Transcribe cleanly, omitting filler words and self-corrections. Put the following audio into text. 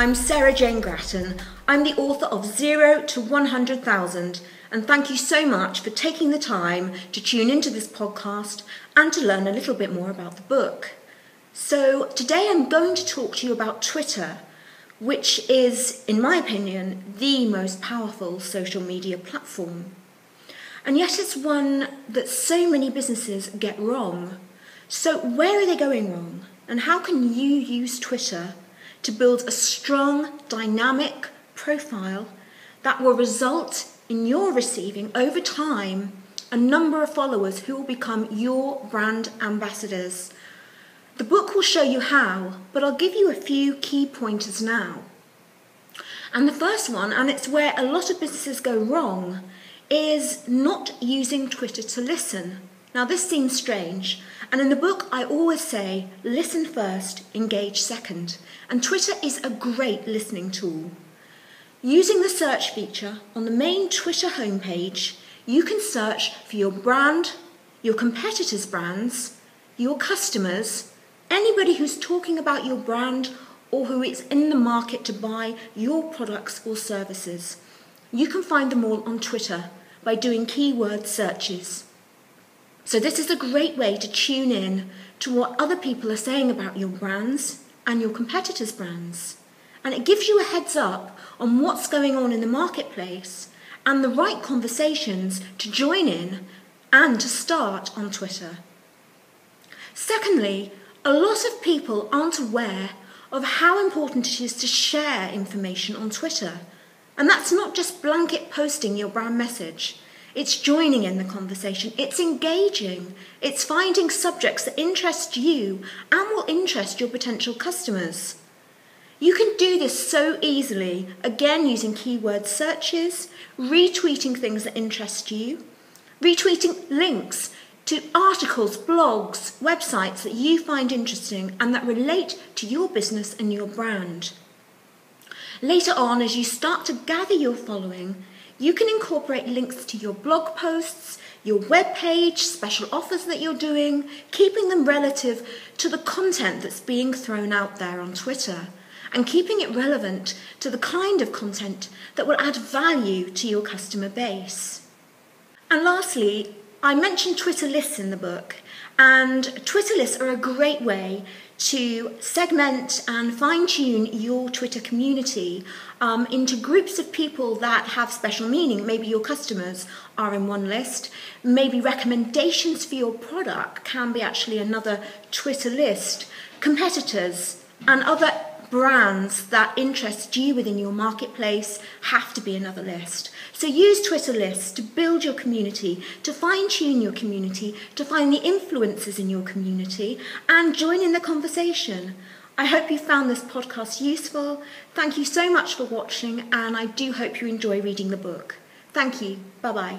I'm Sarah Jane Grattan. I'm the author of 0 to 100,000, and thank you so much for taking the time to tune into this podcast and to learn a little bit more about the book. So today I'm going to talk to you about Twitter, which is, in my opinion, the most powerful social media platform. And yet it's one that so many businesses get wrong. So where are they going wrong? And how can you use Twitter to build a strong, dynamic profile that will result in your receiving, over time, a number of followers who will become your brand ambassadors? The book will show you how, but I'll give you a few key pointers now. And the first one, and it's where a lot of businesses go wrong, is not using Twitter to listen. Now this seems strange, and in the book I always say, listen first, engage second. And Twitter is a great listening tool. Using the search feature on the main Twitter homepage, you can search for your brand, your competitors' brands, your customers, anybody who's talking about your brand or who is in the market to buy your products or services. You can find them all on Twitter by doing keyword searches. So this is a great way to tune in to what other people are saying about your brands and your competitors' brands. And it gives you a heads up on what's going on in the marketplace and the right conversations to join in and to start on Twitter. Secondly, a lot of people aren't aware of how important it is to share information on Twitter. And that's not just blanket posting your brand message. It's joining in the conversation, it's engaging, it's finding subjects that interest you and will interest your potential customers. You can do this so easily, again using keyword searches, retweeting things that interest you, retweeting links to articles, blogs, websites that you find interesting and that relate to your business and your brand. Later on, as you start to gather your following, you can incorporate links to your blog posts, your web page, special offers that you're doing, keeping them relative to the content that's being thrown out there on Twitter, and keeping it relevant to the kind of content that will add value to your customer base. And lastly, I mentioned Twitter lists in the book, and Twitter lists are a great way to segment and fine-tune your Twitter community into groups of people that have special meaning. Maybe your customers are in one list. Maybe recommendations for your product can be actually another Twitter list. Competitors and other brands that interest you within your marketplace have to be another list. So use Twitter lists to build your community, to fine-tune your community, to find the influencers in your community, and join in the conversation. I hope you found this podcast useful. Thank you so much for watching, and I do hope you enjoy reading the book. Thank you. Bye-bye.